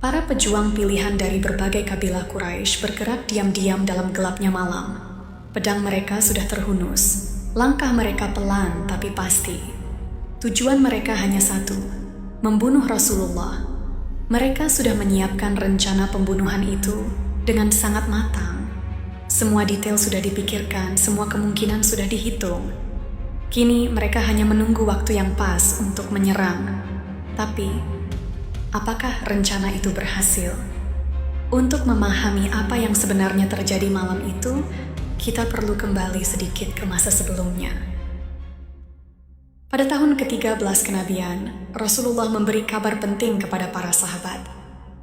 Para pejuang pilihan dari berbagai kabilah Quraisy bergerak diam-diam dalam gelapnya malam. Pedang mereka sudah terhunus. Langkah mereka pelan tapi pasti. Tujuan mereka hanya satu, membunuh Rasulullah. Mereka sudah menyiapkan rencana pembunuhan itu dengan sangat matang. Semua detail sudah dipikirkan, semua kemungkinan sudah dihitung. Kini mereka hanya menunggu waktu yang pas untuk menyerang. Tapi, apakah rencana itu berhasil? Untuk memahami apa yang sebenarnya terjadi malam itu, kita perlu kembali sedikit ke masa sebelumnya. Pada tahun ke-13 kenabian, Rasulullah memberi kabar penting kepada para sahabat.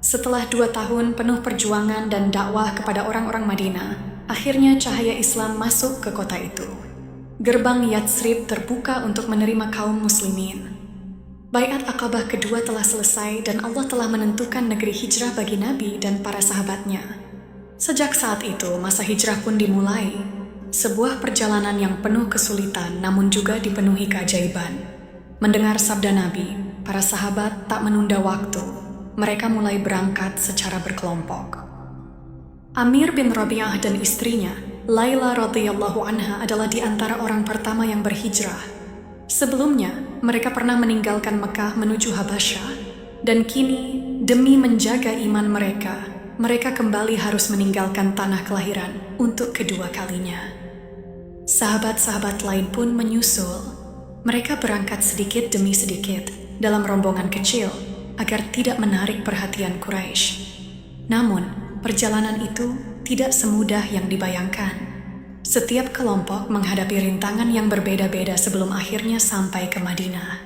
Setelah 2 tahun penuh perjuangan dan dakwah kepada orang-orang Madinah, akhirnya cahaya Islam masuk ke kota itu. Gerbang Yatsrib terbuka untuk menerima kaum muslimin. Baiat Aqabah kedua telah selesai dan Allah telah menentukan negeri hijrah bagi Nabi dan para sahabatnya. Sejak saat itu, masa hijrah pun dimulai. Sebuah perjalanan yang penuh kesulitan namun juga dipenuhi keajaiban. Mendengar sabda Nabi, para sahabat tak menunda waktu. Mereka mulai berangkat secara berkelompok. Amir bin Rabi'ah dan istrinya, Laila radhiyallahu anha adalah di antara orang pertama yang berhijrah. Sebelumnya, mereka pernah meninggalkan Mekah menuju Habasyah, dan kini demi menjaga iman mereka kembali harus meninggalkan tanah kelahiran untuk kedua kalinya. Sahabat-sahabat lain pun menyusul. Mereka berangkat sedikit demi sedikit dalam rombongan kecil agar tidak menarik perhatian Quraisy. Namun, perjalanan itu tidak semudah yang dibayangkan. Setiap kelompok menghadapi rintangan yang berbeda-beda sebelum akhirnya sampai ke Madinah.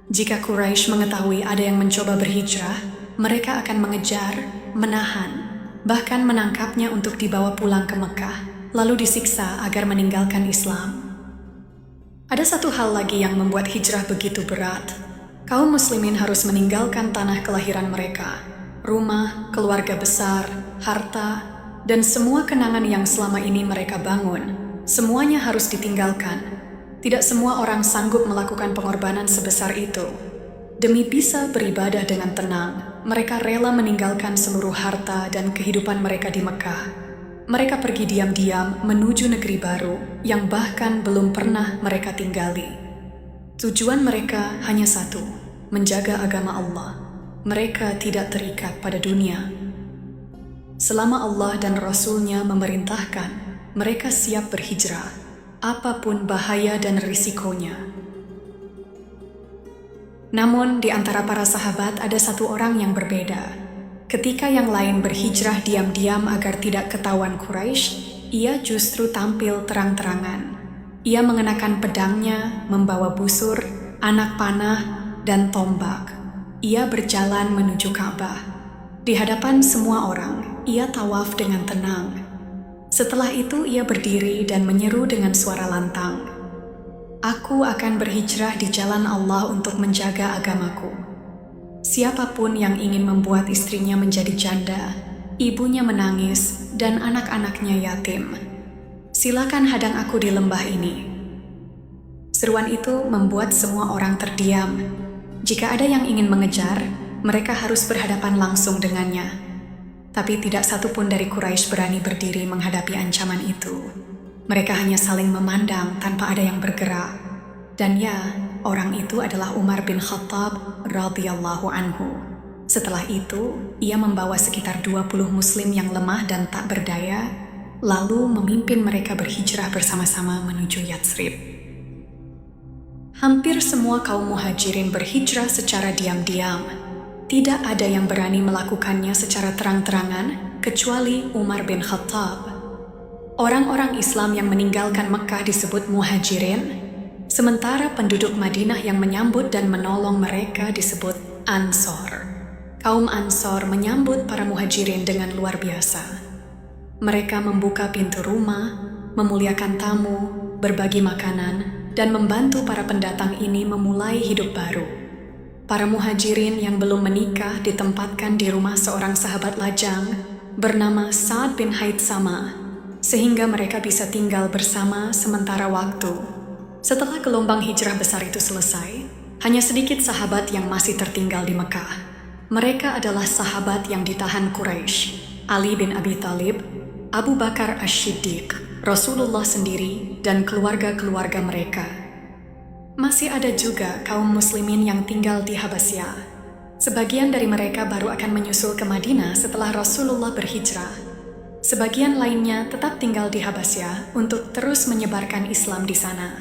Jika Quraisy mengetahui ada yang mencoba berhijrah, mereka akan mengejar, menahan, bahkan menangkapnya untuk dibawa pulang ke Mekah, lalu disiksa agar meninggalkan Islam. Ada satu hal lagi yang membuat hijrah begitu berat. Kaum muslimin harus meninggalkan tanah kelahiran mereka, rumah, keluarga besar, harta, dan semua kenangan yang selama ini mereka bangun. Semuanya harus ditinggalkan. Tidak semua orang sanggup melakukan pengorbanan sebesar itu. Demi bisa beribadah dengan tenang, mereka rela meninggalkan seluruh harta dan kehidupan mereka di Mekah. Mereka pergi diam-diam menuju negeri baru yang bahkan belum pernah mereka tinggali. Tujuan mereka hanya satu, menjaga agama Allah. Mereka tidak terikat pada dunia. Selama Allah dan Rasul-Nya memerintahkan, mereka siap berhijrah, apapun bahaya dan risikonya. Namun, di antara para sahabat ada satu orang yang berbeda. Ketika yang lain berhijrah diam-diam agar tidak ketahuan Quraisy, ia justru tampil terang-terangan. Ia mengenakan pedangnya, membawa busur, anak panah, dan tombak. Ia berjalan menuju Ka'bah. Di hadapan semua orang, ia tawaf dengan tenang. Setelah itu ia berdiri dan menyeru dengan suara lantang, "Aku akan berhijrah di jalan Allah untuk menjaga agamaku." Siapapun yang ingin membuat istrinya menjadi janda, ibunya menangis, dan anak-anaknya yatim, silakan hadang aku di lembah ini. Seruan itu membuat semua orang terdiam. Jika ada yang ingin mengejar, mereka harus berhadapan langsung dengannya. Tapi tidak satu pun dari Quraisy berani berdiri menghadapi ancaman itu. Mereka hanya saling memandang tanpa ada yang bergerak. Dan ya, orang itu adalah Umar bin Khattab radhiyallahu anhu. Setelah itu, ia membawa sekitar 20 muslim yang lemah dan tak berdaya, lalu memimpin mereka berhijrah bersama-sama menuju Yatsrib. Hampir semua kaum muhajirin berhijrah secara diam-diam. Tidak ada yang berani melakukannya secara terang-terangan, kecuali Umar bin Khattab. Orang-orang Islam yang meninggalkan Mekah disebut muhajirin, sementara penduduk Madinah yang menyambut dan menolong mereka disebut Ansor. Kaum Ansor menyambut para muhajirin dengan luar biasa. Mereka membuka pintu rumah, memuliakan tamu, berbagi makanan, dan membantu para pendatang ini memulai hidup baru. Para muhajirin yang belum menikah ditempatkan di rumah seorang sahabat lajang bernama Sa'ad bin Haitsama, sehingga mereka bisa tinggal bersama sementara waktu. Setelah gelombang hijrah besar itu selesai, hanya sedikit sahabat yang masih tertinggal di Mekah. Mereka adalah sahabat yang ditahan Quraisy, Ali bin Abi Thalib, Abu Bakar Asy-Siddiq, Rasulullah sendiri, dan keluarga-keluarga mereka. Masih ada juga kaum muslimin yang tinggal di Habasyah. Sebagian dari mereka baru akan menyusul ke Madinah setelah Rasulullah berhijrah. Sebagian lainnya tetap tinggal di Habasyah untuk terus menyebarkan Islam di sana.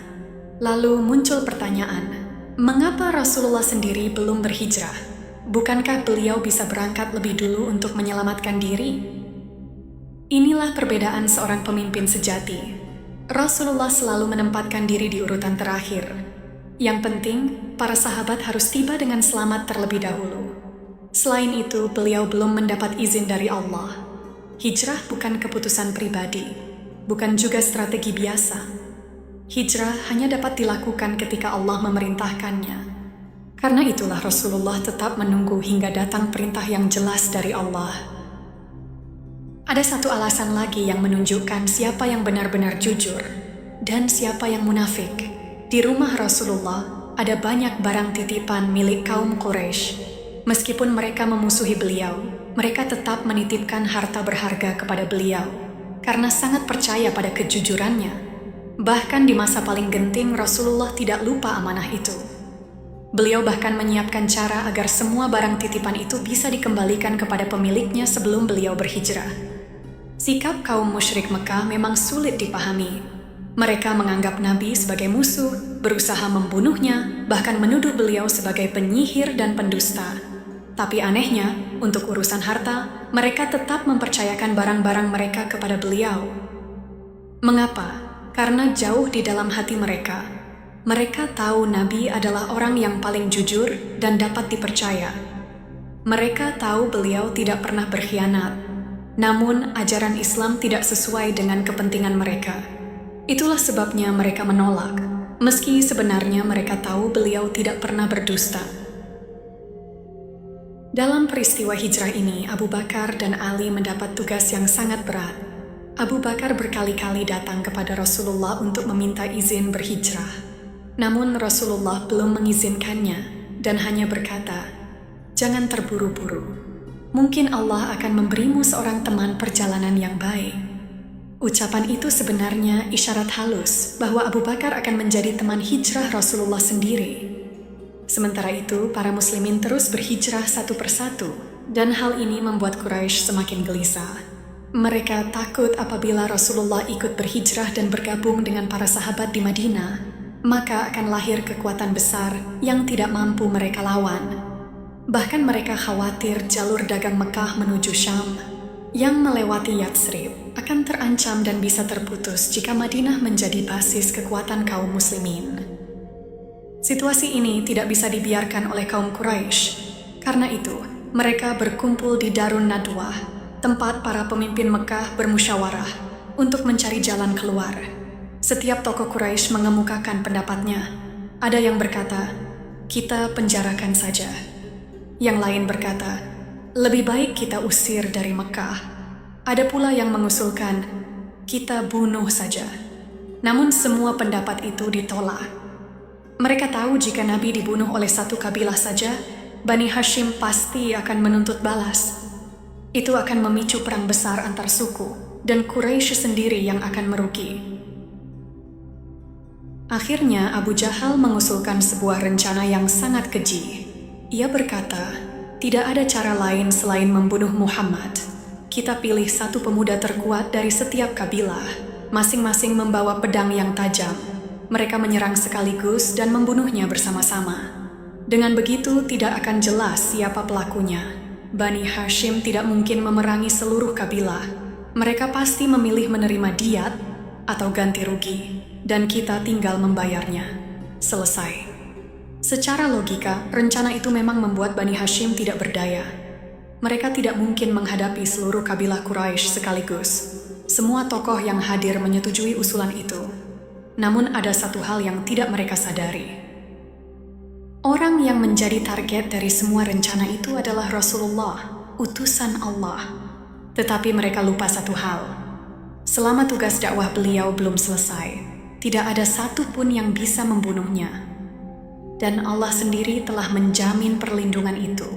Lalu muncul pertanyaan, mengapa Rasulullah sendiri belum berhijrah? Bukankah beliau bisa berangkat lebih dulu untuk menyelamatkan diri? Inilah perbedaan seorang pemimpin sejati. Rasulullah selalu menempatkan diri di urutan terakhir. Yang penting, para sahabat harus tiba dengan selamat terlebih dahulu. Selain itu, beliau belum mendapat izin dari Allah. Hijrah bukan keputusan pribadi, bukan juga strategi biasa. Hijrah hanya dapat dilakukan ketika Allah memerintahkannya. Karena itulah Rasulullah tetap menunggu hingga datang perintah yang jelas dari Allah. Ada satu alasan lagi yang menunjukkan siapa yang benar-benar jujur dan siapa yang munafik. Di rumah Rasulullah ada banyak barang titipan milik kaum Quraisy. Meskipun mereka memusuhi beliau, mereka tetap menitipkan harta berharga kepada beliau karena sangat percaya pada kejujurannya. Bahkan di masa paling genting, Rasulullah tidak lupa amanah itu. Beliau bahkan menyiapkan cara agar semua barang titipan itu bisa dikembalikan kepada pemiliknya sebelum beliau berhijrah. Sikap kaum musyrik Mekah memang sulit dipahami. Mereka menganggap Nabi sebagai musuh, berusaha membunuhnya, bahkan menuduh beliau sebagai penyihir dan pendusta. Tapi anehnya, untuk urusan harta, mereka tetap mempercayakan barang-barang mereka kepada beliau. Mengapa? Karena jauh di dalam hati mereka, mereka tahu Nabi adalah orang yang paling jujur dan dapat dipercaya. Mereka tahu beliau tidak pernah berkhianat, namun ajaran Islam tidak sesuai dengan kepentingan mereka. Itulah sebabnya mereka menolak, meski sebenarnya mereka tahu beliau tidak pernah berdusta. Dalam peristiwa hijrah ini, Abu Bakar dan Ali mendapat tugas yang sangat berat. Abu Bakar berkali-kali datang kepada Rasulullah untuk meminta izin berhijrah. Namun Rasulullah belum mengizinkannya dan hanya berkata, "Jangan terburu-buru. Mungkin Allah akan memberimu seorang teman perjalanan yang baik." Ucapan itu sebenarnya isyarat halus bahwa Abu Bakar akan menjadi teman hijrah Rasulullah sendiri. Sementara itu, para muslimin terus berhijrah satu persatu, dan hal ini membuat Quraisy semakin gelisah. Mereka takut apabila Rasulullah ikut berhijrah dan bergabung dengan para sahabat di Madinah, maka akan lahir kekuatan besar yang tidak mampu mereka lawan. Bahkan mereka khawatir jalur dagang Mekah menuju Syam yang melewati Yatsrib akan terancam dan bisa terputus jika Madinah menjadi basis kekuatan kaum muslimin. Situasi ini tidak bisa dibiarkan oleh kaum Quraisy. Karena itu, mereka berkumpul di Darun Nadwah, tempat para pemimpin Mekah bermusyawarah untuk mencari jalan keluar. Setiap tokoh Quraisy mengemukakan pendapatnya. Ada yang berkata, "Kita penjarakan saja." Yang lain berkata, "Lebih baik kita usir dari Mekah." Ada pula yang mengusulkan, "Kita bunuh saja." Namun semua pendapat itu ditolak. Mereka tahu jika Nabi dibunuh oleh satu kabilah saja, Bani Hashim pasti akan menuntut balas. Itu akan memicu perang besar antar suku, dan Quraisy sendiri yang akan merugi. Akhirnya Abu Jahal mengusulkan sebuah rencana yang sangat keji. Ia berkata, "Tidak ada cara lain selain membunuh Muhammad. Kita pilih satu pemuda terkuat dari setiap kabilah, masing-masing membawa pedang yang tajam. Mereka menyerang sekaligus dan membunuhnya bersama-sama. Dengan begitu tidak akan jelas siapa pelakunya. Bani Hashim tidak mungkin memerangi seluruh kabilah. Mereka pasti memilih menerima diat atau ganti rugi, dan kita tinggal membayarnya. Selesai." Secara logika, rencana itu memang membuat Bani Hashim tidak berdaya. Mereka tidak mungkin menghadapi seluruh kabilah Quraisy sekaligus. Semua tokoh yang hadir menyetujui usulan itu. Namun ada satu hal yang tidak mereka sadari. Orang yang menjadi target dari semua rencana itu adalah Rasulullah, utusan Allah. Tetapi mereka lupa satu hal. Selama tugas dakwah beliau belum selesai, tidak ada satu pun yang bisa membunuhnya. Dan Allah sendiri telah menjamin perlindungan itu.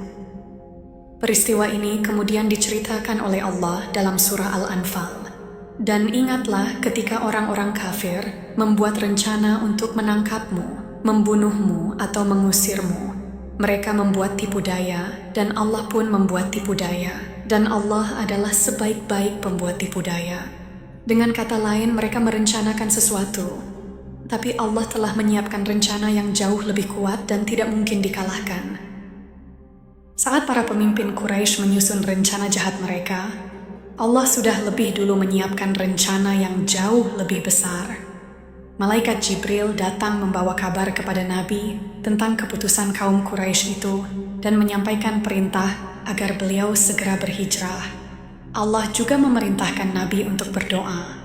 Peristiwa ini kemudian diceritakan oleh Allah dalam surah Al-Anfal. Dan ingatlah ketika orang-orang kafir membuat rencana untuk menangkapmu, membunuhmu, atau mengusirmu. Mereka membuat tipu daya, dan Allah pun membuat tipu daya. Dan Allah adalah sebaik-baik pembuat tipu daya. Dengan kata lain, mereka merencanakan sesuatu, tapi Allah telah menyiapkan rencana yang jauh lebih kuat dan tidak mungkin dikalahkan. Saat para pemimpin Quraisy menyusun rencana jahat mereka, Allah sudah lebih dulu menyiapkan rencana yang jauh lebih besar. Malaikat Jibril datang membawa kabar kepada Nabi tentang keputusan kaum Quraisy itu dan menyampaikan perintah agar beliau segera berhijrah. Allah juga memerintahkan Nabi untuk berdoa,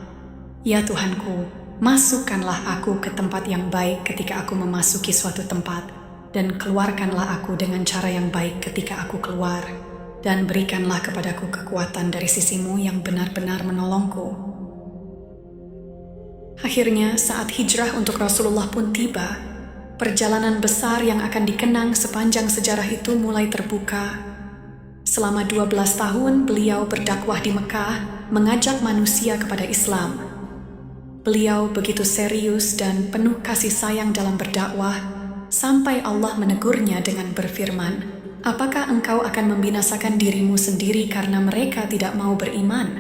"Ya Tuhanku, masukkanlah aku ke tempat yang baik ketika aku memasuki suatu tempat, dan keluarkanlah aku dengan cara yang baik ketika aku keluar, dan berikanlah kepadaku kekuatan dari sisimu yang benar-benar menolongku." Akhirnya saat hijrah untuk Rasulullah pun tiba. Perjalanan besar yang akan dikenang sepanjang sejarah itu mulai terbuka. Selama 12 tahun beliau berdakwah di Mekah, mengajak manusia kepada Islam. Beliau begitu serius dan penuh kasih sayang dalam berdakwah, sampai Allah menegurnya dengan berfirman, "Apakah engkau akan membinasakan dirimu sendiri karena mereka tidak mau beriman?"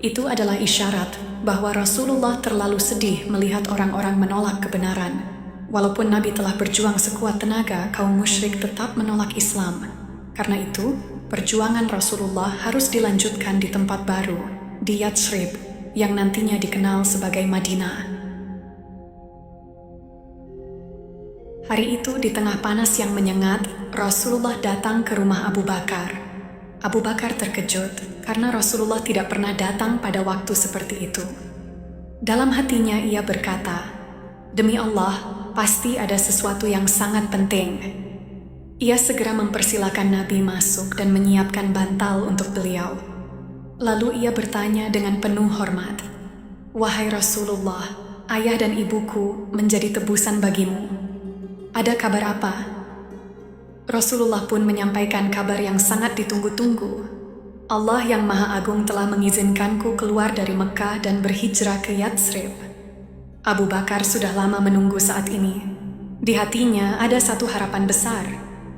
Itu adalah isyarat bahwa Rasulullah terlalu sedih melihat orang-orang menolak kebenaran. Walaupun Nabi telah berjuang sekuat tenaga, kaum musyrik tetap menolak Islam. Karena itu, perjuangan Rasulullah harus dilanjutkan di tempat baru, di Yatsrib, yang nantinya dikenal sebagai Madinah. Hari itu di tengah panas yang menyengat, Rasulullah datang ke rumah Abu Bakar. Abu Bakar terkejut karena Rasulullah tidak pernah datang pada waktu seperti itu. Dalam hatinya ia berkata, "Demi Allah, pasti ada sesuatu yang sangat penting." Ia segera mempersilakan Nabi masuk dan menyiapkan bantal untuk beliau. Lalu ia bertanya dengan penuh hormat, "Wahai Rasulullah, ayah dan ibuku menjadi tebusan bagimu. Ada kabar apa?" Rasulullah pun menyampaikan kabar yang sangat ditunggu-tunggu. Allah yang Maha Agung telah mengizinkanku keluar dari Mekah dan berhijrah ke Yatsrib. Abu Bakar sudah lama menunggu saat ini. Di hatinya ada satu harapan besar,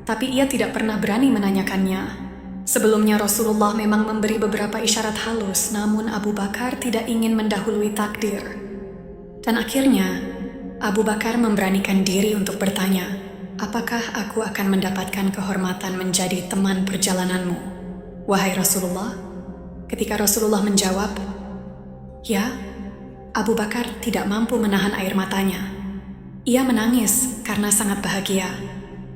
tapi ia tidak pernah berani menanyakannya. Sebelumnya Rasulullah memang memberi beberapa isyarat halus, namun Abu Bakar tidak ingin mendahului takdir. Dan akhirnya, Abu Bakar memberanikan diri untuk bertanya, "Apakah aku akan mendapatkan kehormatan menjadi teman perjalananmu, wahai Rasulullah?" Ketika Rasulullah menjawab, "Ya," Abu Bakar tidak mampu menahan air matanya. Ia menangis karena sangat bahagia.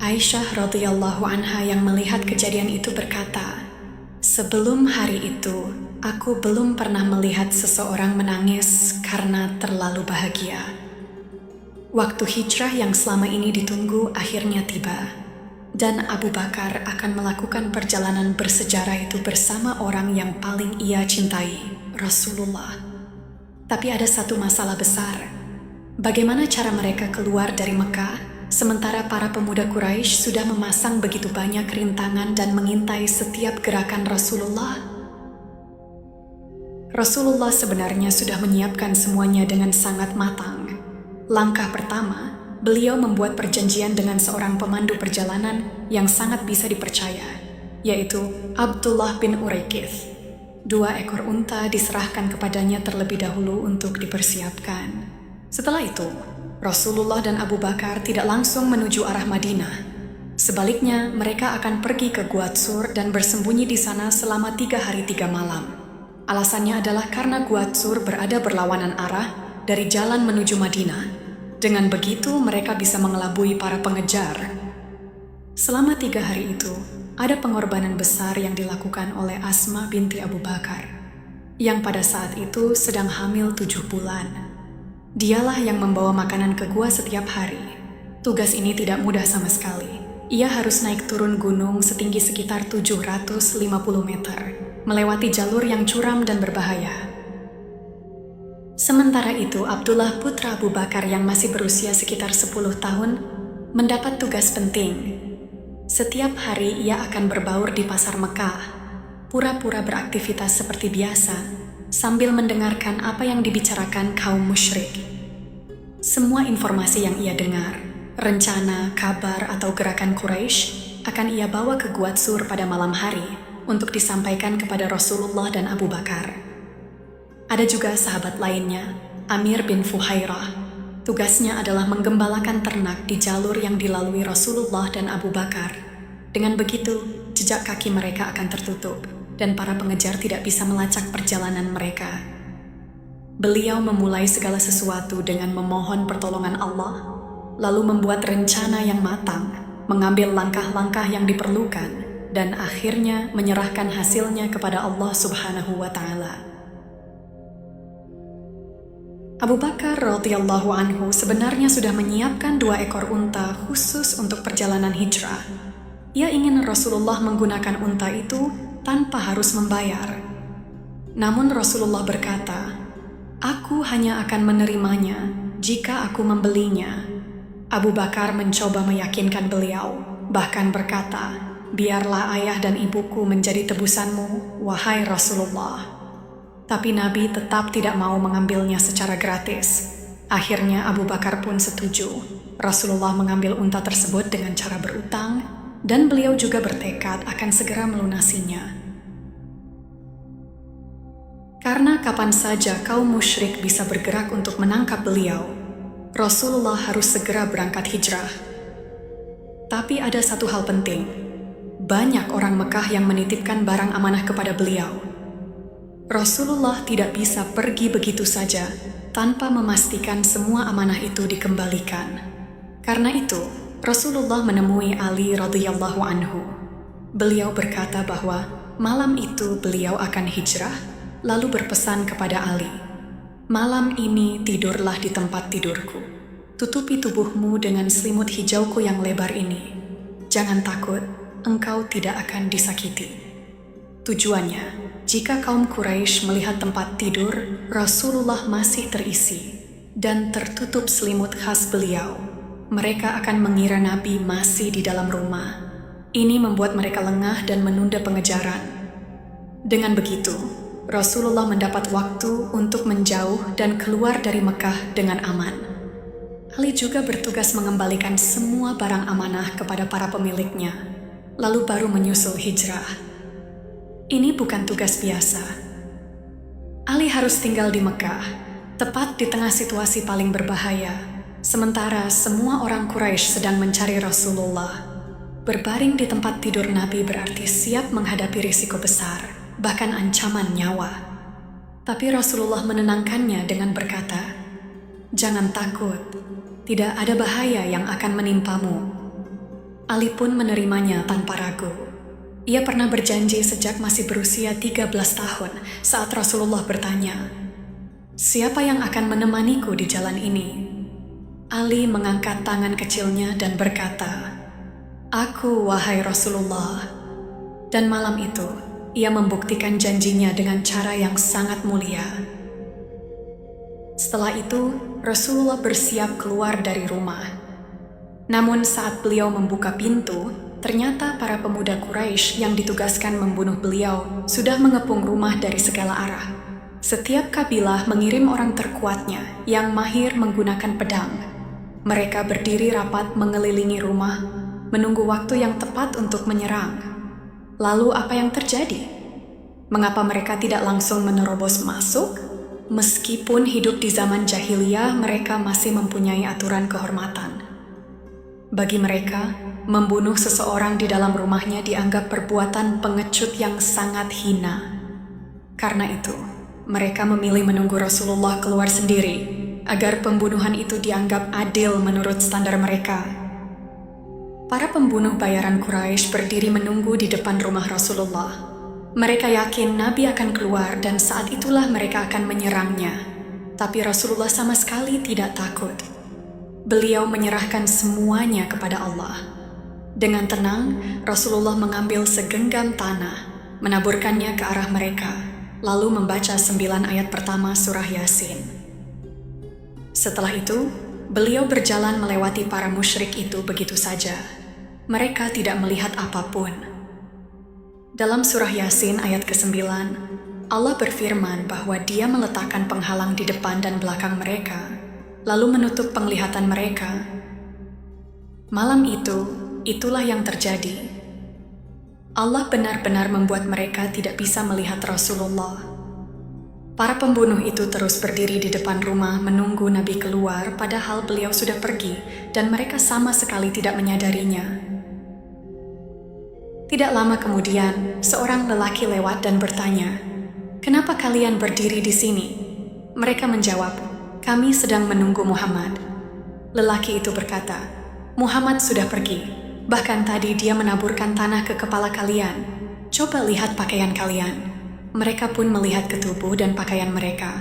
Aisyah radhiyallahu anha yang melihat kejadian itu berkata, "Sebelum hari itu, aku belum pernah melihat seseorang menangis karena terlalu bahagia." Waktu hijrah yang selama ini ditunggu akhirnya tiba, dan Abu Bakar akan melakukan perjalanan bersejarah itu bersama orang yang paling ia cintai, Rasulullah. Tapi ada satu masalah besar. Bagaimana cara mereka keluar dari Mekah, sementara para pemuda Quraisy sudah memasang begitu banyak rintangan dan mengintai setiap gerakan Rasulullah? Rasulullah sebenarnya sudah menyiapkan semuanya dengan sangat matang. Langkah pertama, beliau membuat perjanjian dengan seorang pemandu perjalanan yang sangat bisa dipercaya, yaitu Abdullah bin Uraikith. 2 ekor unta diserahkan kepadanya terlebih dahulu untuk dipersiapkan. Setelah itu, Rasulullah dan Abu Bakar tidak langsung menuju arah Madinah. Sebaliknya, mereka akan pergi ke Gua Tsur dan bersembunyi di sana selama 3 hari 3 malam. Alasannya adalah karena Gua Tsur berada berlawanan arah dari jalan menuju Madinah. Dengan begitu, mereka bisa mengelabui para pengejar. Selama 3 hari itu, ada pengorbanan besar yang dilakukan oleh Asma binti Abu Bakar, yang pada saat itu sedang hamil 7 bulan. Dialah yang membawa makanan ke gua setiap hari. Tugas ini tidak mudah sama sekali. Ia harus naik turun gunung setinggi sekitar 750 meter, melewati jalur yang curam dan berbahaya. Sementara itu, Abdullah putra Abu Bakar yang masih berusia sekitar 10 tahun mendapat tugas penting. Setiap hari ia akan berbaur di pasar Mekah, pura-pura beraktivitas seperti biasa, sambil mendengarkan apa yang dibicarakan kaum musyrik. Semua informasi yang ia dengar, rencana, kabar, atau gerakan Quraisy akan ia bawa ke Gua Sur pada malam hari untuk disampaikan kepada Rasulullah dan Abu Bakar. Ada juga sahabat lainnya, Amir bin Fuhairah. Tugasnya adalah menggembalakan ternak di jalur yang dilalui Rasulullah dan Abu Bakar. Dengan begitu, jejak kaki mereka akan tertutup dan para pengejar tidak bisa melacak perjalanan mereka. Beliau memulai segala sesuatu dengan memohon pertolongan Allah, lalu membuat rencana yang matang, mengambil langkah-langkah yang diperlukan, dan akhirnya menyerahkan hasilnya kepada Allah Subhanahu wa Ta'ala. Abu Bakar radhiyallahu anhu sebenarnya sudah menyiapkan 2 ekor unta khusus untuk perjalanan hijrah. Ia ingin Rasulullah menggunakan unta itu tanpa harus membayar. Namun Rasulullah berkata, "Aku hanya akan menerimanya jika aku membelinya." Abu Bakar mencoba meyakinkan beliau, bahkan berkata, "Biarlah ayah dan ibuku menjadi tebusanmu, wahai Rasulullah." Tapi Nabi tetap tidak mau mengambilnya secara gratis. Akhirnya Abu Bakar pun setuju. Rasulullah mengambil unta tersebut dengan cara berutang, dan beliau juga bertekad akan segera melunasinya. Karena kapan saja kaum musyrik bisa bergerak untuk menangkap beliau, Rasulullah harus segera berangkat hijrah. Tapi ada satu hal penting. Banyak orang Mekah yang menitipkan barang amanah kepada beliau. Rasulullah tidak bisa pergi begitu saja tanpa memastikan semua amanah itu dikembalikan. Karena itu, Rasulullah menemui Ali radhiyallahu anhu. Beliau berkata bahwa malam itu beliau akan hijrah, lalu berpesan kepada Ali, "Malam ini tidurlah di tempat tidurku. Tutupi tubuhmu dengan selimut hijauku yang lebar ini. Jangan takut, engkau tidak akan disakiti." Tujuannya, jika kaum Quraisy melihat tempat tidur Rasulullah masih terisi dan tertutup selimut khas beliau, mereka akan mengira Nabi masih di dalam rumah. Ini membuat mereka lengah dan menunda pengejaran. Dengan begitu, Rasulullah mendapat waktu untuk menjauh dan keluar dari Mekah dengan aman. Ali juga bertugas mengembalikan semua barang amanah kepada para pemiliknya, lalu baru menyusul hijrah. Ini bukan tugas biasa. Ali harus tinggal di Mekah, tepat di tengah situasi paling berbahaya, sementara semua orang Quraisy sedang mencari Rasulullah. Berbaring di tempat tidur Nabi berarti siap menghadapi risiko besar, bahkan ancaman nyawa. Tapi Rasulullah menenangkannya dengan berkata, "Jangan takut, tidak ada bahaya yang akan menimpamu." Ali pun menerimanya tanpa ragu. Ia pernah berjanji sejak masih berusia 13 tahun saat Rasulullah bertanya, "Siapa yang akan menemaniku di jalan ini?" Ali mengangkat tangan kecilnya dan berkata, "Aku, wahai Rasulullah." Dan malam itu, ia membuktikan janjinya dengan cara yang sangat mulia. Setelah itu, Rasulullah bersiap keluar dari rumah. Namun saat beliau membuka pintu, ternyata para pemuda Quraisy yang ditugaskan membunuh beliau sudah mengepung rumah dari segala arah. Setiap kabilah mengirim orang terkuatnya yang mahir menggunakan pedang. Mereka berdiri rapat mengelilingi rumah, menunggu waktu yang tepat untuk menyerang. Lalu apa yang terjadi? Mengapa mereka tidak langsung menerobos masuk? Meskipun hidup di zaman jahiliyah, mereka masih mempunyai aturan kehormatan. Bagi mereka, membunuh seseorang di dalam rumahnya dianggap perbuatan pengecut yang sangat hina. Karena itu, mereka memilih menunggu Rasulullah keluar sendiri, agar pembunuhan itu dianggap adil menurut standar mereka. Para pembunuh bayaran Quraisy berdiri menunggu di depan rumah Rasulullah. Mereka yakin Nabi akan keluar dan saat itulah mereka akan menyerangnya. Tapi Rasulullah sama sekali tidak takut. Beliau menyerahkan semuanya kepada Allah. Dengan tenang, Rasulullah mengambil segenggam tanah, menaburkannya ke arah mereka, lalu membaca 9 ayat pertama surah Yasin. Setelah itu, beliau berjalan melewati para musyrik itu begitu saja. Mereka tidak melihat apapun. Dalam surah Yasin ayat ke-9, Allah berfirman bahwa Dia meletakkan penghalang di depan dan belakang mereka, lalu menutup penglihatan mereka. Malam itu, itulah yang terjadi. Allah benar-benar membuat mereka tidak bisa melihat Rasulullah. Para pembunuh itu terus berdiri di depan rumah menunggu Nabi keluar, padahal beliau sudah pergi dan mereka sama sekali tidak menyadarinya. Tidak lama kemudian, seorang lelaki lewat dan bertanya, "Kenapa kalian berdiri di sini?" Mereka menjawab, "Kami sedang menunggu Muhammad." Lelaki itu berkata, "Muhammad sudah pergi. Bahkan tadi dia menaburkan tanah ke kepala kalian. Coba lihat pakaian kalian." Mereka pun melihat ke tubuh dan pakaian mereka.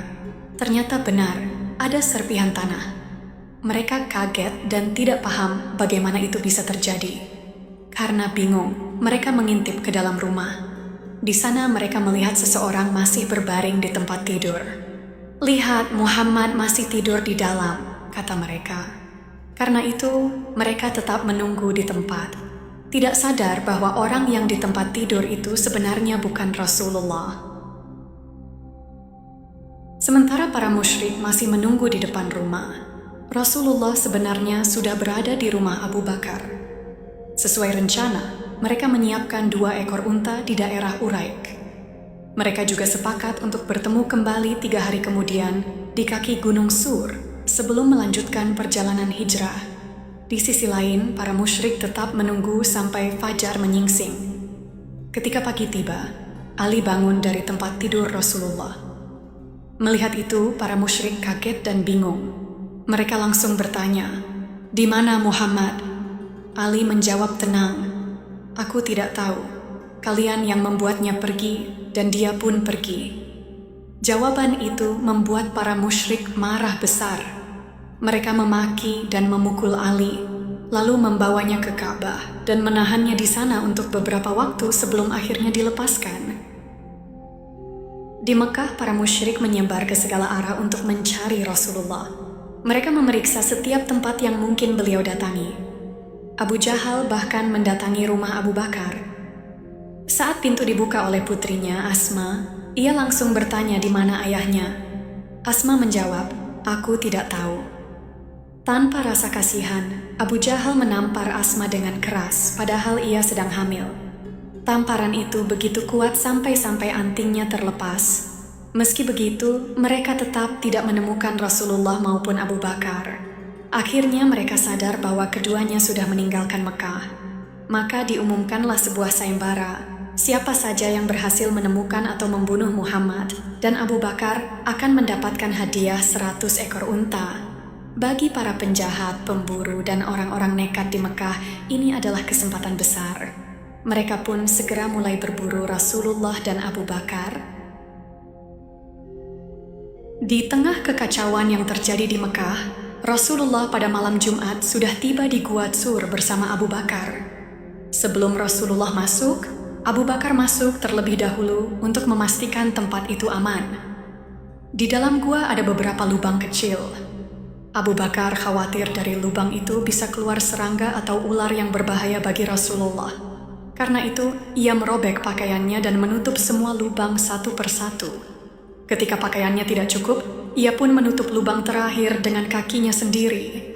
Ternyata benar, ada serpihan tanah. Mereka kaget dan tidak paham bagaimana itu bisa terjadi. Karena bingung, mereka mengintip ke dalam rumah. Di sana mereka melihat seseorang masih berbaring di tempat tidur. "Lihat, Muhammad masih tidur di dalam," kata mereka. Karena itu, mereka tetap menunggu di tempat, tidak sadar bahwa orang yang di tempat tidur itu sebenarnya bukan Rasulullah. Sementara para musyrik masih menunggu di depan rumah, Rasulullah sebenarnya sudah berada di rumah Abu Bakar. Sesuai rencana, mereka menyiapkan 2 ekor unta di daerah Uraik. Mereka juga sepakat untuk bertemu kembali 3 hari kemudian di kaki Gunung Sur sebelum melanjutkan perjalanan hijrah. Di sisi lain, para musyrik tetap menunggu sampai fajar menyingsing. Ketika pagi tiba, Ali bangun dari tempat tidur Rasulullah. Melihat itu, para musyrik kaget dan bingung. Mereka langsung bertanya, "Di mana Muhammad?" Ali menjawab tenang, "Aku tidak tahu. Kalian yang membuatnya pergi, dan dia pun pergi." Jawaban itu membuat para musyrik marah besar. Mereka memaki dan memukul Ali, lalu membawanya ke Ka'bah dan menahannya di sana untuk beberapa waktu sebelum akhirnya dilepaskan. Di Mekah, para musyrik menyebar ke segala arah untuk mencari Rasulullah. Mereka memeriksa setiap tempat yang mungkin beliau datangi. Abu Jahal bahkan mendatangi rumah Abu Bakar. Saat pintu dibuka oleh putrinya, Asma, ia langsung bertanya di mana ayahnya. Asma menjawab, "Aku tidak tahu." Tanpa rasa kasihan, Abu Jahal menampar Asma dengan keras, padahal ia sedang hamil. Tamparan itu begitu kuat sampai-sampai antingnya terlepas. Meski begitu, mereka tetap tidak menemukan Rasulullah maupun Abu Bakar. Akhirnya mereka sadar bahwa keduanya sudah meninggalkan Mekah. Maka diumumkanlah sebuah sayembara. Siapa saja yang berhasil menemukan atau membunuh Muhammad dan Abu Bakar akan mendapatkan hadiah 100 ekor unta. Bagi para penjahat, pemburu, dan orang-orang nekat di Mekah, ini adalah kesempatan besar. Mereka pun segera mulai berburu Rasulullah dan Abu Bakar. Di tengah kekacauan yang terjadi di Mekah, Rasulullah pada malam Jumat sudah tiba di Gua Tsur bersama Abu Bakar. Sebelum Rasulullah masuk, Abu Bakar masuk terlebih dahulu untuk memastikan tempat itu aman. Di dalam gua ada beberapa lubang kecil. Abu Bakar khawatir dari lubang itu bisa keluar serangga atau ular yang berbahaya bagi Rasulullah. Karena itu, ia merobek pakaiannya dan menutup semua lubang satu persatu. Ketika pakaiannya tidak cukup, ia pun menutup lubang terakhir dengan kakinya sendiri.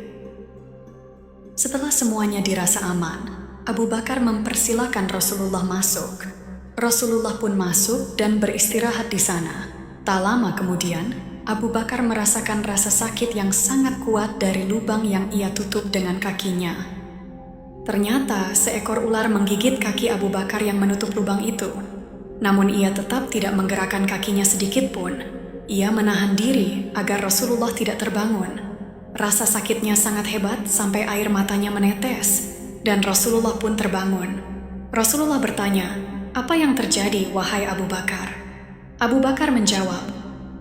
Setelah semuanya dirasa aman, Abu Bakar mempersilahkan Rasulullah masuk. Rasulullah pun masuk dan beristirahat di sana. Tak lama kemudian, Abu Bakar merasakan rasa sakit yang sangat kuat dari lubang yang ia tutup dengan kakinya. Ternyata seekor ular menggigit kaki Abu Bakar yang menutup lubang itu. Namun ia tetap tidak menggerakkan kakinya sedikit pun. Ia menahan diri agar Rasulullah tidak terbangun. Rasa sakitnya sangat hebat sampai air matanya menetes, dan Rasulullah pun terbangun. Rasulullah bertanya, "Apa yang terjadi, wahai Abu Bakar?" Abu Bakar menjawab,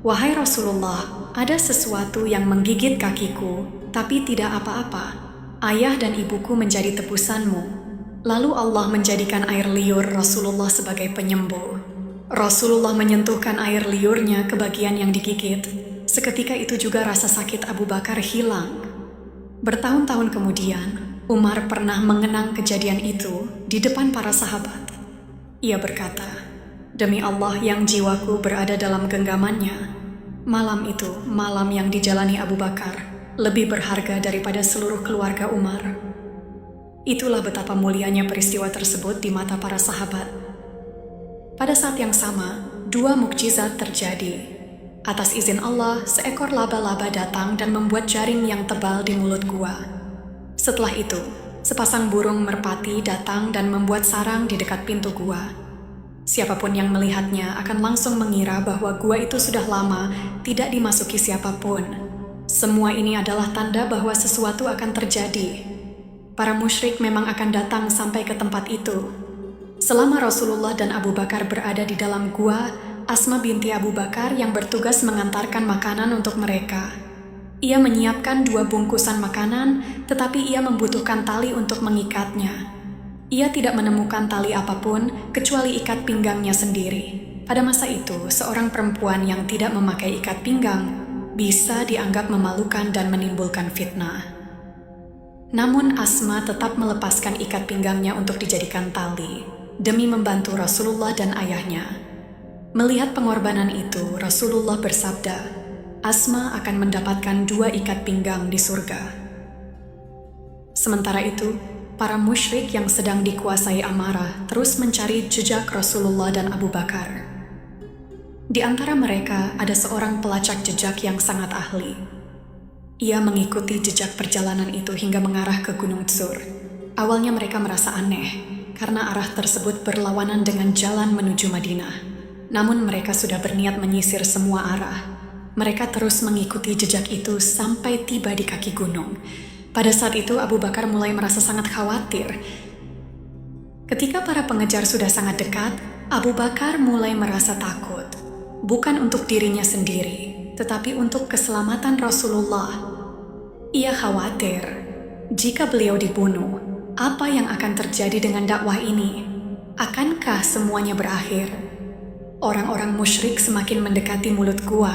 "Wahai Rasulullah, ada sesuatu yang menggigit kakiku, tapi tidak apa-apa. Ayah dan ibuku menjadi tebusanmu." Lalu Allah menjadikan air liur Rasulullah sebagai penyembuh. Rasulullah menyentuhkan air liurnya ke bagian yang digigit. Seketika itu juga rasa sakit Abu Bakar hilang. Bertahun-tahun kemudian, Umar pernah mengenang kejadian itu di depan para sahabat. Ia berkata, "Demi Allah yang jiwaku berada dalam genggamannya, malam itu, malam yang dijalani Abu Bakar, lebih berharga daripada seluruh keluarga Umar." Itulah betapa mulianya peristiwa tersebut di mata para sahabat. Pada saat yang sama, dua mukjizat terjadi. Atas izin Allah, seekor laba-laba datang dan membuat jaring yang tebal di mulut gua. Setelah itu, sepasang burung merpati datang dan membuat sarang di dekat pintu gua. Siapapun yang melihatnya akan langsung mengira bahwa gua itu sudah lama tidak dimasuki siapapun. Semua ini adalah tanda bahwa sesuatu akan terjadi. Para musyrik memang akan datang sampai ke tempat itu. Selama Rasulullah dan Abu Bakar berada di dalam gua, Asma binti Abu Bakar yang bertugas mengantarkan makanan untuk mereka. Ia menyiapkan 2 bungkusan makanan, tetapi ia membutuhkan tali untuk mengikatnya. Ia tidak menemukan tali apapun kecuali ikat pinggangnya sendiri. Pada masa itu, seorang perempuan yang tidak memakai ikat pinggang bisa dianggap memalukan dan menimbulkan fitnah. Namun Asma tetap melepaskan ikat pinggangnya untuk dijadikan tali, demi membantu Rasulullah dan ayahnya. Melihat pengorbanan itu, Rasulullah bersabda, Asma akan mendapatkan 2 ikat pinggang di surga. Sementara itu, para musyrik yang sedang dikuasai amarah terus mencari jejak Rasulullah dan Abu Bakar. Di antara mereka ada seorang pelacak jejak yang sangat ahli. Ia mengikuti jejak perjalanan itu hingga mengarah ke Gunung Tsur. Awalnya mereka merasa aneh, karena arah tersebut berlawanan dengan jalan menuju Madinah. Namun mereka sudah berniat menyisir semua arah. Mereka terus mengikuti jejak itu sampai tiba di kaki gunung. Pada saat itu Abu Bakar mulai merasa sangat khawatir. Ketika para pengejar sudah sangat dekat, Abu Bakar mulai merasa takut. Bukan untuk dirinya sendiri, tetapi untuk keselamatan Rasulullah. Ia khawatir, jika beliau dibunuh, apa yang akan terjadi dengan dakwah ini? Akankah semuanya berakhir? Orang-orang musyrik semakin mendekati mulut gua.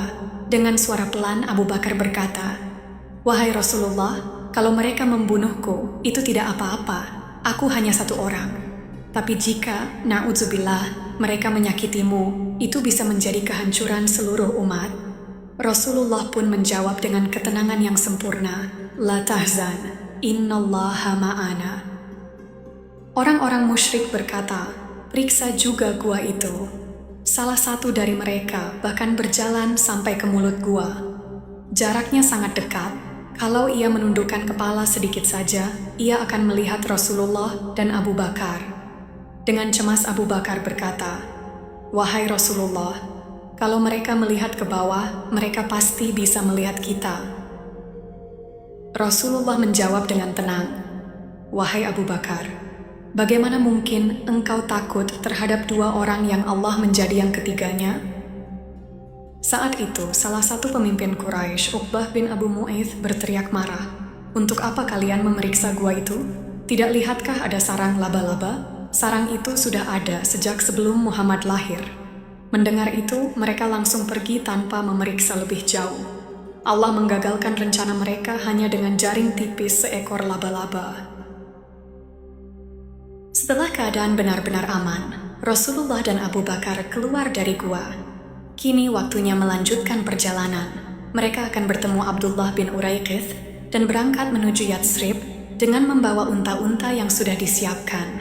Dengan suara pelan Abu Bakar berkata, "Wahai Rasulullah, kalau mereka membunuhku, itu tidak apa-apa. Aku hanya 1 orang. Tapi jika, na'udzubillah, mereka menyakitimu, itu bisa menjadi kehancuran seluruh umat." Rasulullah pun menjawab dengan ketenangan yang sempurna, "La tahzan, innallaha ma'ana." Orang-orang musyrik berkata, "Periksa juga gua itu." Salah satu dari mereka bahkan berjalan sampai ke mulut gua. Jaraknya sangat dekat. Kalau ia menundukkan kepala sedikit saja, ia akan melihat Rasulullah dan Abu Bakar. Dengan cemas Abu Bakar berkata, "Wahai Rasulullah, kalau mereka melihat ke bawah, mereka pasti bisa melihat kita." Rasulullah menjawab dengan tenang, "Wahai Abu Bakar, bagaimana mungkin engkau takut terhadap 2 orang yang Allah menjadi yang ketiganya?" Saat itu, salah satu pemimpin Quraisy, Uqbah bin Abu Mu'aidz, berteriak marah, "Untuk apa kalian memeriksa gua itu? Tidak lihatkah ada sarang laba-laba? Sarang itu sudah ada sejak sebelum Muhammad lahir." Mendengar itu, mereka langsung pergi tanpa memeriksa lebih jauh. Allah menggagalkan rencana mereka hanya dengan jaring tipis seekor laba-laba. Setelah keadaan benar-benar aman, Rasulullah dan Abu Bakar keluar dari gua. Kini waktunya melanjutkan perjalanan. Mereka akan bertemu Abdullah bin Uraiqith dan berangkat menuju Yatsrib dengan membawa unta-unta yang sudah disiapkan.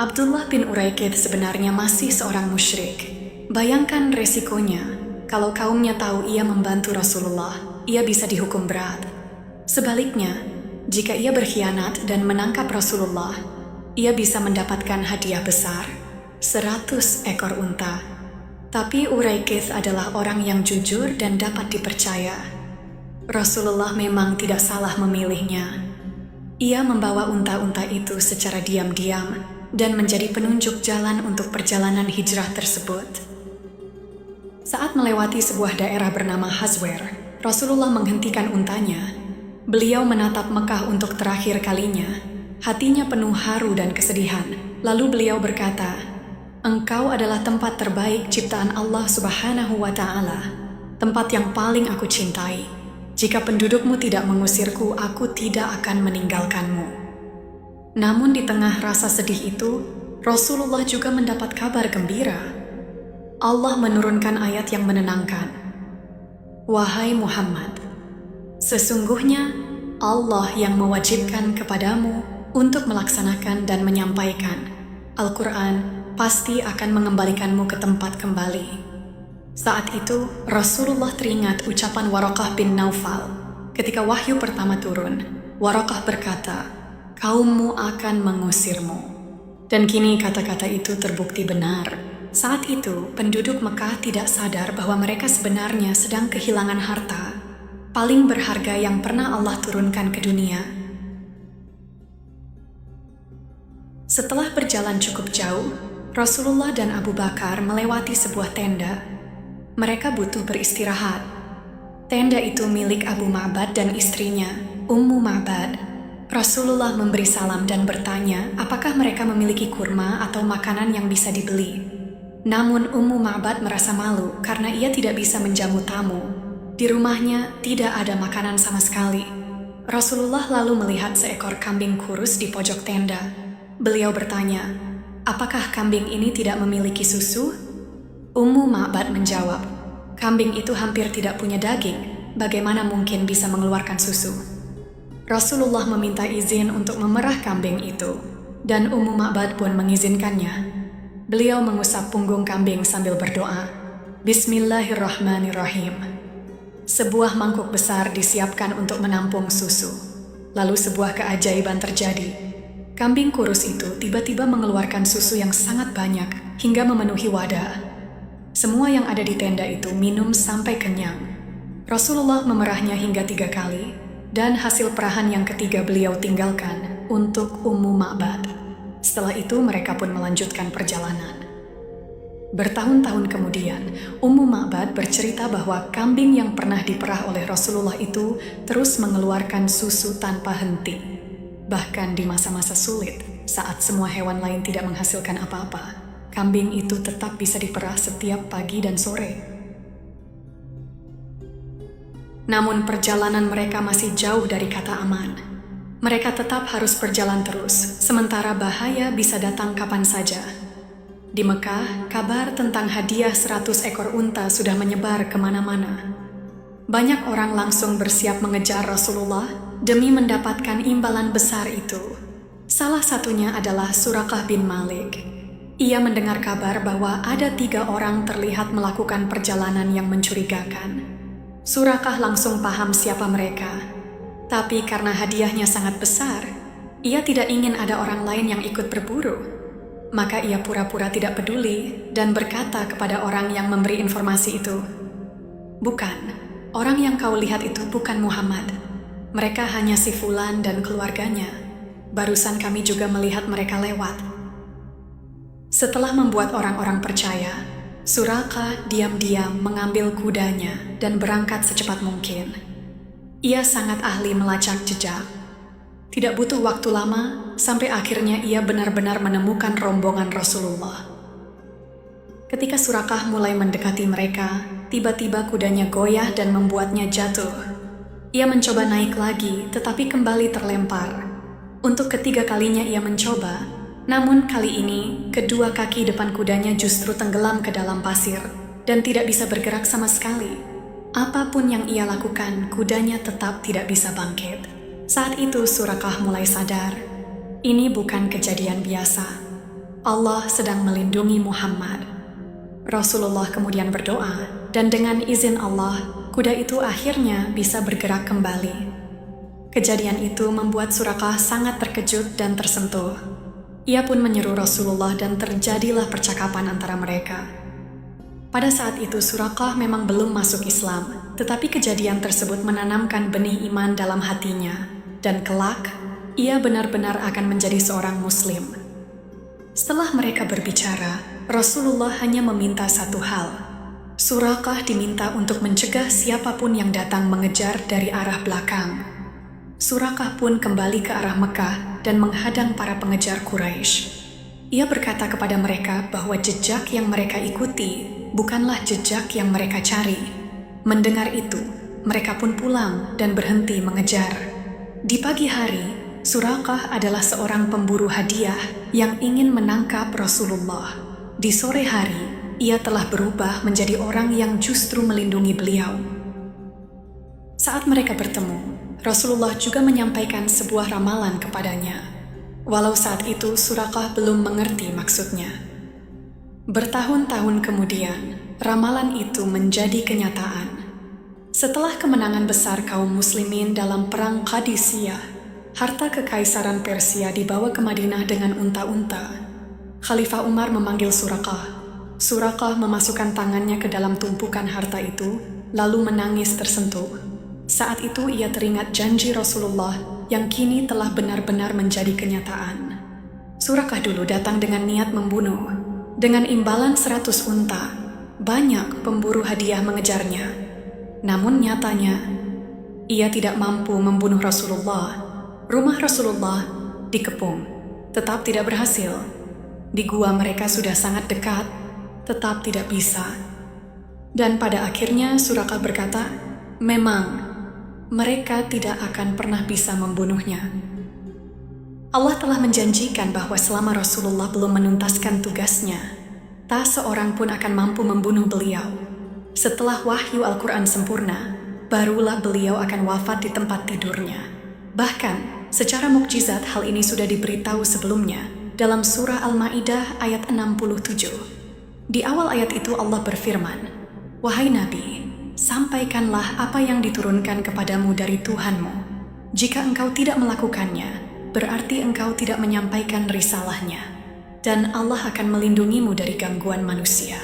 Abdullah bin Uraiqith sebenarnya masih seorang musyrik. Bayangkan resikonya, kalau kaumnya tahu ia membantu Rasulullah, ia bisa dihukum berat. Sebaliknya, jika ia berkhianat dan menangkap Rasulullah, ia bisa mendapatkan hadiah besar, 100 ekor unta. Tapi Uraiqith adalah orang yang jujur dan dapat dipercaya. Rasulullah memang tidak salah memilihnya. Ia membawa unta-unta itu secara diam-diam dan menjadi penunjuk jalan untuk perjalanan hijrah tersebut. Saat melewati sebuah daerah bernama Hazwer, Rasulullah menghentikan untanya. Beliau menatap Mekah untuk terakhir kalinya. Hatinya penuh haru dan kesedihan. Lalu beliau berkata, "Engkau adalah tempat terbaik ciptaan Allah Subhanahu wa Ta'ala, tempat yang paling aku cintai. Jika pendudukmu tidak mengusirku, aku tidak akan meninggalkanmu." Namun di tengah rasa sedih itu, Rasulullah juga mendapat kabar gembira. Allah menurunkan ayat yang menenangkan. Wahai Muhammad, sesungguhnya Allah yang mewajibkan kepadamu untuk melaksanakan dan menyampaikan Al-Quran pasti akan mengembalikanmu ke tempat kembali. Saat itu, Rasulullah teringat ucapan Waraqah bin Naufal. Ketika wahyu pertama turun, Waraqah berkata, kaummu akan mengusirmu. Dan kini kata-kata itu terbukti benar. Saat itu, penduduk Mekah tidak sadar bahwa mereka sebenarnya sedang kehilangan harta paling berharga yang pernah Allah turunkan ke dunia. Setelah berjalan cukup jauh, Rasulullah dan Abu Bakar melewati sebuah tenda. Mereka butuh beristirahat. Tenda itu milik Abu Ma'bad dan istrinya, Ummu Ma'bad. Rasulullah memberi salam dan bertanya apakah mereka memiliki kurma atau makanan yang bisa dibeli. Namun Ummu Ma'bad merasa malu karena ia tidak bisa menjamu tamu. Di rumahnya tidak ada makanan sama sekali. Rasulullah lalu melihat seekor kambing kurus di pojok tenda. Beliau bertanya, apakah kambing ini tidak memiliki susu? Ummu Ma'bad menjawab, kambing itu hampir tidak punya daging. Bagaimana mungkin bisa mengeluarkan susu? Rasulullah meminta izin untuk memerah kambing itu, dan Ummu Ma'bad pun mengizinkannya. Beliau mengusap punggung kambing sambil berdoa, Bismillahirrahmanirrahim. Sebuah mangkuk besar disiapkan untuk menampung susu. Lalu sebuah keajaiban terjadi. Kambing kurus itu tiba-tiba mengeluarkan susu yang sangat banyak hingga memenuhi wadah. Semua yang ada di tenda itu minum sampai kenyang. Rasulullah memerahnya hingga 3 kali, dan hasil perahan yang ketiga beliau tinggalkan untuk Ummu Ma'bad. Setelah itu mereka pun melanjutkan perjalanan. Bertahun-tahun kemudian, Ummu Ma'bad bercerita bahwa kambing yang pernah diperah oleh Rasulullah itu terus mengeluarkan susu tanpa henti. Bahkan di masa-masa sulit, saat semua hewan lain tidak menghasilkan apa-apa, kambing itu tetap bisa diperah setiap pagi dan sore. Namun perjalanan mereka masih jauh dari kata aman. Mereka tetap harus berjalan terus, sementara bahaya bisa datang kapan saja. Di Mekah, kabar tentang hadiah 100 ekor unta sudah menyebar kemana-mana. Banyak orang langsung bersiap mengejar Rasulullah demi mendapatkan imbalan besar itu. Salah satunya adalah Suraqah bin Malik. Ia mendengar kabar bahwa ada 3 orang terlihat melakukan perjalanan yang mencurigakan. Suraqah langsung paham siapa mereka. Tapi karena hadiahnya sangat besar, ia tidak ingin ada orang lain yang ikut berburu. Maka ia pura-pura tidak peduli dan berkata kepada orang yang memberi informasi itu, bukan, orang yang kau lihat itu bukan Muhammad. Mereka hanya si Fulan dan keluarganya. Barusan kami juga melihat mereka lewat. Setelah membuat orang-orang percaya, Suraqah diam-diam mengambil kudanya dan berangkat secepat mungkin. Ia sangat ahli melacak jejak. Tidak butuh waktu lama, sampai akhirnya ia benar-benar menemukan rombongan Rasulullah. Ketika Suraqah mulai mendekati mereka, tiba-tiba kudanya goyah dan membuatnya jatuh. Ia mencoba naik lagi, tetapi kembali terlempar. Untuk ketiga kalinya ia mencoba, namun kali ini kedua kaki depan kudanya justru tenggelam ke dalam pasir dan tidak bisa bergerak sama sekali. Apapun yang ia lakukan, kudanya tetap tidak bisa bangkit. Saat itu Suraqah mulai sadar, ini bukan kejadian biasa. Allah sedang melindungi Muhammad. Rasulullah kemudian berdoa, dan dengan izin Allah, kuda itu akhirnya bisa bergerak kembali. Kejadian itu membuat Suraqah sangat terkejut dan tersentuh. Ia pun menyeru Rasulullah dan terjadilah percakapan antara mereka. Pada saat itu Suraqah memang belum masuk Islam, tetapi kejadian tersebut menanamkan benih iman dalam hatinya. Dan kelak, ia benar-benar akan menjadi seorang Muslim. Setelah mereka berbicara, Rasulullah hanya meminta satu hal. Suraqah diminta untuk mencegah siapapun yang datang mengejar dari arah belakang. Suraqah pun kembali ke arah Mekah dan menghadang para pengejar Quraisy. Ia berkata kepada mereka bahwa jejak yang mereka ikuti bukanlah jejak yang mereka cari. Mendengar itu, mereka pun pulang dan berhenti mengejar. Di pagi hari, Suraqah adalah seorang pemburu hadiah yang ingin menangkap Rasulullah. Di sore hari, ia telah berubah menjadi orang yang justru melindungi beliau. Saat mereka bertemu, Rasulullah juga menyampaikan sebuah ramalan kepadanya, walau saat itu Suraqah belum mengerti maksudnya. Bertahun-tahun kemudian, ramalan itu menjadi kenyataan. Setelah kemenangan besar kaum muslimin dalam perang Qadisiyah, harta kekaisaran Persia dibawa ke Madinah dengan unta-unta. Khalifah Umar memanggil Suraqah. Suraqah memasukkan tangannya ke dalam tumpukan harta itu, lalu menangis tersentuh. Saat itu ia teringat janji Rasulullah yang kini telah benar-benar menjadi kenyataan. Suraqah dulu datang dengan niat membunuh. Dengan imbalan 100 unta, banyak pemburu hadiah mengejarnya. Namun nyatanya, ia tidak mampu membunuh Rasulullah. Rumah Rasulullah dikepung, tetap tidak berhasil. Di gua mereka sudah sangat dekat, tetap tidak bisa. Dan pada akhirnya Suraqah berkata, memang mereka tidak akan pernah bisa membunuhnya. Allah telah menjanjikan bahwa selama Rasulullah belum menuntaskan tugasnya, tak seorang pun akan mampu membunuh beliau. Setelah wahyu Al-Quran sempurna, barulah beliau akan wafat di tempat tidurnya. Bahkan, secara mukjizat hal ini sudah diberitahu sebelumnya dalam surah Al-Ma'idah ayat 67. Di awal ayat itu Allah berfirman, "Wahai Nabi, sampaikanlah apa yang diturunkan kepadamu dari Tuhanmu. Jika engkau tidak melakukannya, berarti engkau tidak menyampaikan risalahnya, dan Allah akan melindungimu dari gangguan manusia."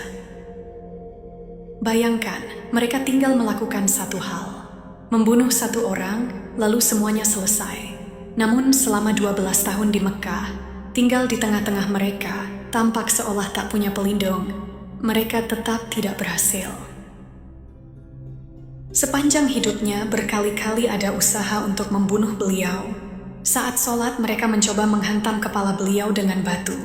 Bayangkan, mereka tinggal melakukan satu hal, membunuh satu orang, lalu semuanya selesai. Namun selama 12 tahun di Mekah, tinggal di tengah-tengah mereka, tampak seolah tak punya pelindung, mereka tetap tidak berhasil. Sepanjang hidupnya berkali-kali ada usaha untuk membunuh beliau. Saat sholat mereka mencoba menghantam kepala beliau dengan batu.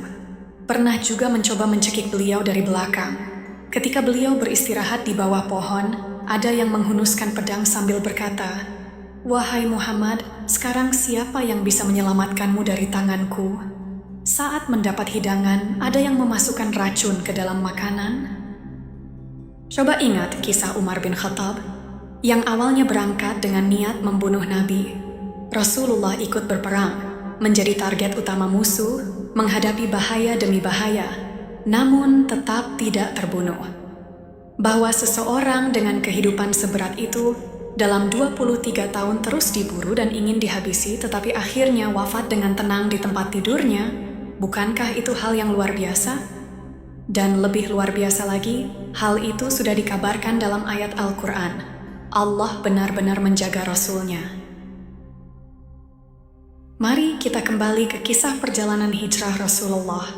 Pernah juga mencoba mencekik beliau dari belakang. Ketika beliau beristirahat di bawah pohon, ada yang menghunuskan pedang sambil berkata, "Wahai Muhammad, sekarang siapa yang bisa menyelamatkanmu dari tanganku?" Saat mendapat hidangan, ada yang memasukkan racun ke dalam makanan. Coba ingat kisah Umar bin Khattab, yang awalnya berangkat dengan niat membunuh Nabi. Rasulullah ikut berperang, menjadi target utama musuh, menghadapi bahaya demi bahaya, namun tetap tidak terbunuh. Bahwa seseorang dengan kehidupan seberat itu dalam 23 tahun terus diburu dan ingin dihabisi, tetapi akhirnya wafat dengan tenang di tempat tidurnya, bukankah itu hal yang luar biasa? Dan lebih luar biasa lagi, hal itu sudah dikabarkan dalam ayat Al-Quran. Allah benar-benar menjaga Rasulnya. Mari kita kembali ke kisah perjalanan hijrah Rasulullah.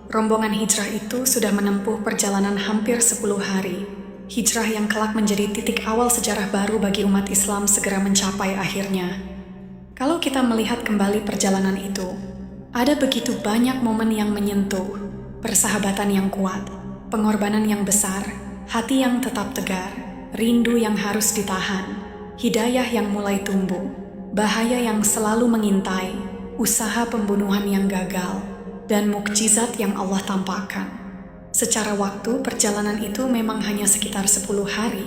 Rombongan hijrah itu sudah menempuh perjalanan hampir 10 hari. Hijrah yang kelak menjadi titik awal sejarah baru bagi umat Islam segera mencapai akhirnya. Kalau kita melihat kembali perjalanan itu, ada begitu banyak momen yang menyentuh, persahabatan yang kuat, pengorbanan yang besar, hati yang tetap tegar, rindu yang harus ditahan, hidayah yang mulai tumbuh, bahaya yang selalu mengintai, usaha pembunuhan yang gagal, dan mukjizat yang Allah tampakkan. Secara waktu, perjalanan itu memang hanya sekitar 10 hari,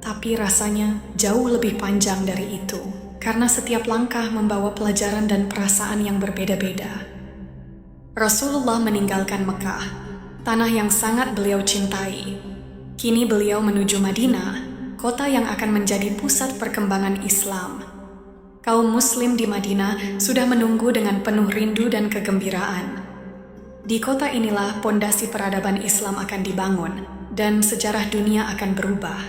tapi rasanya jauh lebih panjang dari itu, karena setiap langkah membawa pelajaran dan perasaan yang berbeda-beda. Rasulullah meninggalkan Mekah, tanah yang sangat beliau cintai. Kini beliau menuju Madinah, kota yang akan menjadi pusat perkembangan Islam. Kaum muslim di Madinah sudah menunggu dengan penuh rindu dan kegembiraan. Di kota inilah pondasi peradaban Islam akan dibangun dan sejarah dunia akan berubah.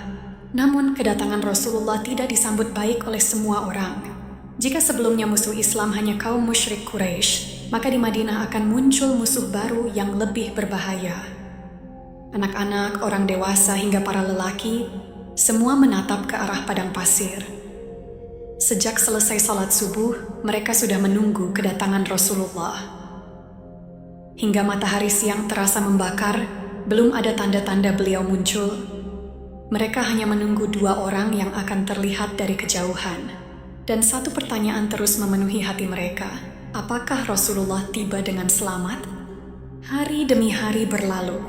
Namun kedatangan Rasulullah tidak disambut baik oleh semua orang. Jika sebelumnya musuh Islam hanya kaum musyrik Quraisy, maka di Madinah akan muncul musuh baru yang lebih berbahaya. Anak-anak, orang dewasa hingga para lelaki, semua menatap ke arah padang pasir. Sejak selesai salat subuh, mereka sudah menunggu kedatangan Rasulullah. Hingga matahari siang terasa membakar, belum ada tanda-tanda beliau muncul. Mereka hanya menunggu 2 orang yang akan terlihat dari kejauhan. dan satu pertanyaan terus memenuhi hati mereka. Apakah Rasulullah tiba dengan selamat? Hari demi hari berlalu.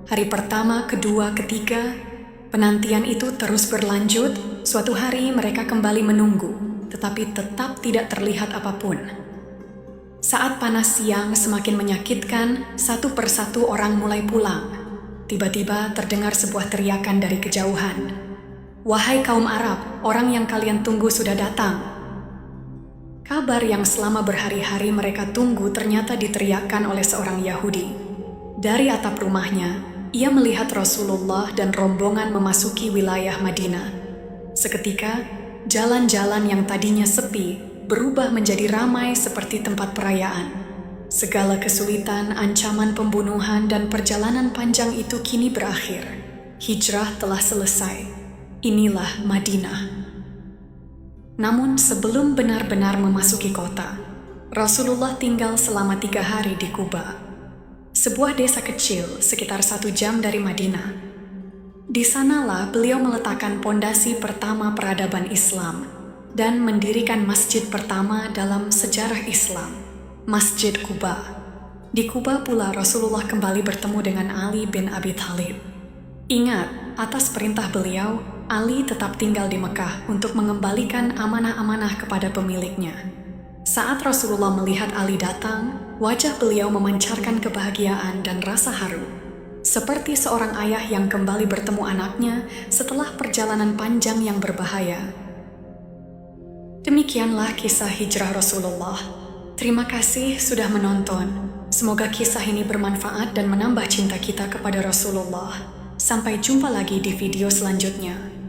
Hari pertama, kedua, ketiga, penantian itu terus berlanjut. Suatu hari mereka kembali menunggu, tetapi tetap tidak terlihat apapun. Saat panas siang semakin menyakitkan, satu persatu orang mulai pulang. Tiba-tiba terdengar sebuah teriakan dari kejauhan. "Wahai kaum Arab, orang yang kalian tunggu sudah datang." Kabar yang selama berhari-hari mereka tunggu ternyata diteriakkan oleh seorang Yahudi. Dari atap rumahnya, ia melihat Rasulullah dan rombongan memasuki wilayah Madinah. Seketika, jalan-jalan yang tadinya sepi berubah menjadi ramai seperti tempat perayaan. Segala kesulitan, ancaman pembunuhan, dan perjalanan panjang itu kini berakhir. Hijrah telah selesai. Inilah Madinah. Namun sebelum benar-benar memasuki kota, Rasulullah tinggal selama 3 hari di Quba, sebuah desa kecil sekitar 1 jam dari Madinah. Di sanalah beliau meletakkan pondasi pertama peradaban Islam dan mendirikan masjid pertama dalam sejarah Islam, Masjid Quba. Di Quba pula Rasulullah kembali bertemu dengan Ali bin Abi Thalib. Ingat, atas perintah beliau, Ali tetap tinggal di Mekah untuk mengembalikan amanah-amanah kepada pemiliknya. Saat Rasulullah melihat Ali datang, wajah beliau memancarkan kebahagiaan dan rasa haru, seperti seorang ayah yang kembali bertemu anaknya setelah perjalanan panjang yang berbahaya. Demikianlah kisah hijrah Rasulullah. Terima kasih sudah menonton. Semoga kisah ini bermanfaat dan menambah cinta kita kepada Rasulullah. Sampai jumpa lagi di video selanjutnya.